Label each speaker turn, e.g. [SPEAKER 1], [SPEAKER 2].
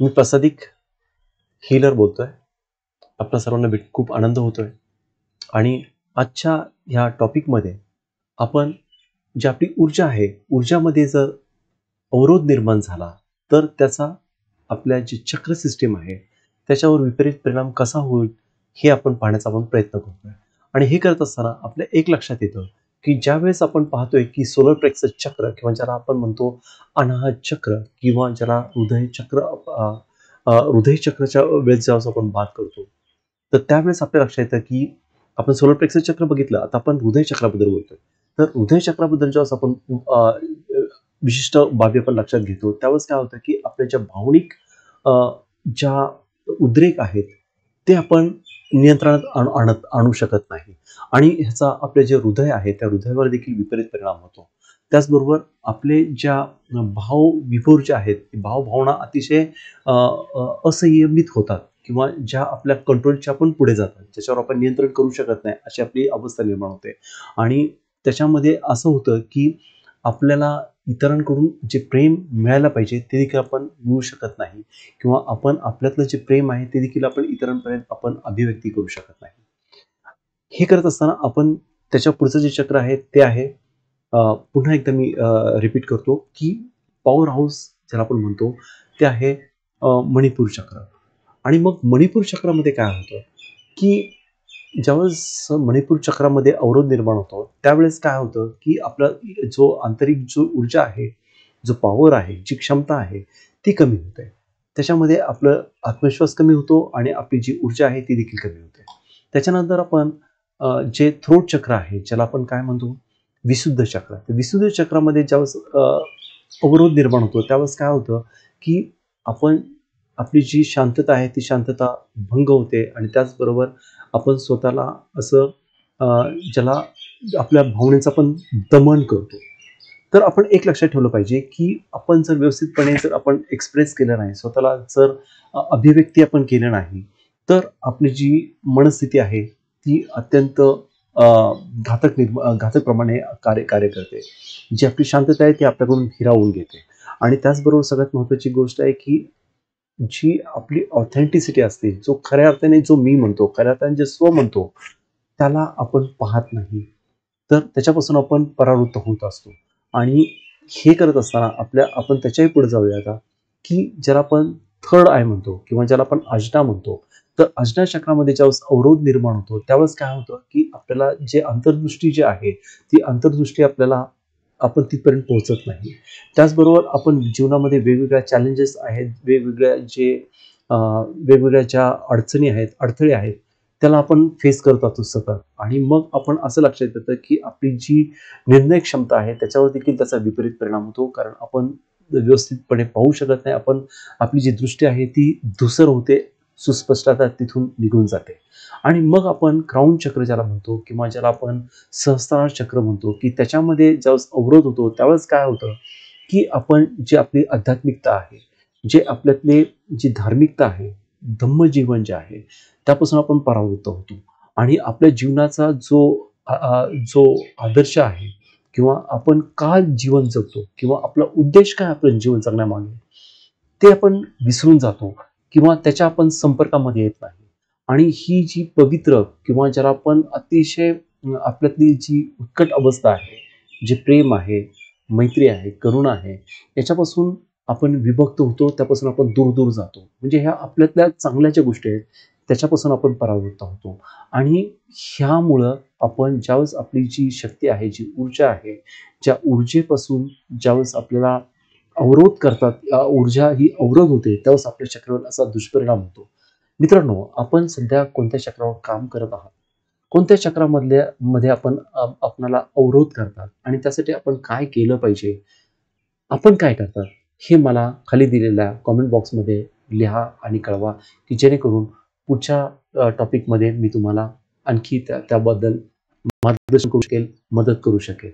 [SPEAKER 1] मी प्रसादिक healer बोलतोय. आपल्या सर्वांना भेट खूप आनंद होतोय. आणि आजच्या ह्या टॉपिकमध्ये आपण जी आपली ऊर्जा आहे, ऊर्जामध्ये जर अवरोध निर्माण झाला तर त्याचा आपल्या जी चक्र सिस्टीम आहे त्याच्यावर विपरीत परिणाम कसा होईल हे आपण पाहण्याचा आपण प्रयत्न करतोय. आणि हे करत असताना आपल्या एक लक्षात येतं की ज्यावेळेस आपण पाहतोय की सोलर प्लेक्सस चक्र किंवा ज्याला आपण म्हणतो अनाहत चक्र किंवा ज्याला हृदय चक्र, हृदय चक्राच्या वेळेस जेव्हा आपण बात करतो तर त्यावेळेस आपल्या लक्षात येतं की आपण सोलर प्लेक्सस चक्र बघितलं, आता आपण हृदय चक्राबद्दल बोलतोय. तर हृदय चक्राबद्दल जेव्हा आपण विशिष्ट बाबी आपण लक्षात घेतो त्यावेळेस काय होतं की आपल्या ज्या भावनिक ज्या उद्रेक आहेत ते आपण नियंत्रणात आणू शकत नाही. आणि ह्याचा आपले जे हृदय आहे त्या हृदयावर देखील विपरीत परिणाम होतो. त्याचबरोबर आपले ज्या भावविभोर जे आहेत, भावभावना अतिशय असंयमित होतात किंवा ज्या आपल्या कंट्रोलच्या पण पुढे जातात, ज्याच्यावर आपण नियंत्रण करू शकत नाही अशी आपली अवस्था निर्माण होते. आणि त्याच्यामध्ये असं होतं की आपल्याला इतरांकडून जे प्रेम मिळायला पाहिजे ते देखील आपण मिळवू शकत नाही किंवा आपण आपल्यातलं जे प्रेम आहे ते देखील आपण इतरांपर्यंत आपण अभिव्यक्ती करू शकत नाही. हे करत असताना आपण त्याच्या पुढचं जे चक्र आहे ते आहे, पुन्हा एकदा मी रिपीट करतो की पॉवर हाऊस ज्याला आपण म्हणतो ते आहे मणिपूर चक्र. आणि मग मणिपूर चक्रामध्ये काय होतं की ज्यावेळेस मणिपूर चक्रामध्ये अवरोध निर्माण होतो त्यावेळेस काय होतं की आपला जो आंतरिक जो ऊर्जा आहे, जो पॉवर आहे, जी क्षमता आहे ती कमी होते. त्याच्यामध्ये आपलं आत्मविश्वास कमी होतो आणि आपली जी ऊर्जा आहे ती देखील कमी होते. त्याच्यानंतर आपण जे थ्रोट चक्र आहे ज्याला आपण काय म्हणतो विशुद्ध चक्र. तर विशुद्ध चक्रामध्ये ज्यावेळेस अवरोध निर्माण होतो त्यावेळेस काय होतं की आपण आपली जी शांतता आहे ती शांतता भंग होते. आणि त्याचबरोबर आपण स्वतःला असं ज्याला आपल्या भावनेचं पण दमन करतो. तर आपण एक लक्षात ठेवलं पाहिजे की आपण जर व्यवस्थितपणे जर आपण एक्सप्रेस केलं नाही, स्वतःला जर अभिव्यक्ती आपण केलं नाही तर आपली जी मनस्थिती आहे ती अत्यंत घातकप्रमाणे कार्य करते. जी आपली शांतता आहे ती आपल्याकडून हिरावून घेते. आणि त्याचबरोबर सगळ्यात महत्त्वाची गोष्ट आहे की जी आपली ऑथेंटिसिटी असते, जो खऱ्या अर्थाने जो मी म्हणतो, खऱ्या अर्थाने जे स्व म्हणतो त्याला आपण पाहत नाही. तर त्याच्यापासून आपण परावृत्त होत असतो. आणि हे करत असताना आपण त्याच्याही पुढे जाऊया आता की ज्याला आपण थर्ड आय म्हणतो किंवा ज्याला आपण अजना म्हणतो. तर अजना चक्रामध्ये ज्यावेळेस अवरोध निर्माण होतो त्यावेळेस काय होतं की आपल्याला जे अंतर्दृष्टी जी आहे ती अंतर्दृष्टी आपल्याला आपण तिथपर्यंत पोहोचत नाही. त्याचबरोबर आपण जीवनामध्ये वेगवेगळ्या चॅलेंजेस आहेत, वेगवेगळ्या ज्या अडचणी आहेत, अडथळे आहेत त्याला आपण फेस करत असतो सतत. आणि मग आपण असं लक्षात येतं की आपली जी निर्णय क्षमता आहे त्याच्यावर देखील त्याचा विपरीत परिणाम होतो. कारण आपण व्यवस्थितपणे पाहू शकत नाही. आपली जी दृष्टी आहे ती धूसर होते, सुस्पष्टता तिथून निघून जाते. आणि मग आपण क्राऊन चक्र ज्याला म्हणतो किंवा ज्याला आपण सहस्त्रार चक्र म्हणतो की त्याच्यामध्ये ज्यावेळेस अवरोध होतो त्यावेळेस काय होतं की आपण जी आपली आध्यात्मिकता आहे, जे आपल्यातले जी धार्मिकता आहे, धम्मजीवन जे आहे त्यापासून आपण परावृत्त होतो. आणि आपल्या जीवनाचा जो आदर्श आहे किंवा आपण का जीवन जगतो किंवा आपला उद्देश काय आपलं जीवन जगण्यामागे ते आपण विसरून जातो किंवा त्याच्या आपण संपर्कामध्ये येत नाही. आणि ही जी पवित्र किंवा ज्याला आपण अतिशय आपल्यातली जी उत्कट अवस्था आहे, जे प्रेम आहे, मैत्री आहे, करुणा आहे, याच्यापासून आपण विभक्त होतो, त्यापासून आपण दूर दूर जातो. म्हणजे ह्या आपल्यातल्या चांगल्या ज्या गोष्टी आहेत त्याच्यापासून आपण परावृत्त होतो. आणि ह्यामुळं आपण ज्यावेळेस आपली जी शक्ती आहे, जी ऊर्जा आहे, ज्या ऊर्जेपासून ज्यावेळेस आपल्याला अवरोध करतात, ऊर्जा ही अवरोध होते त्यावेळेस आपल्या चक्रावर असा दुष्परिणाम होतो. मित्रांनो, आपण सध्या कोणत्या चक्रावर काम करत आहात, कोणत्या मध्ये आपण आपणाला अवरोध करतात आणि त्यासाठी आपण काय केलं पाहिजे, आपण काय करतात हे मला खाली दिलेल्या कॉमेंट बॉक्समध्ये लिहा आणि कळवा की जेणेकरून पुढच्या टॉपिकमध्ये मी तुम्हाला आणखी त्याबद्दल मार्गदर्शन करू शकेल, मदत करू शकेल.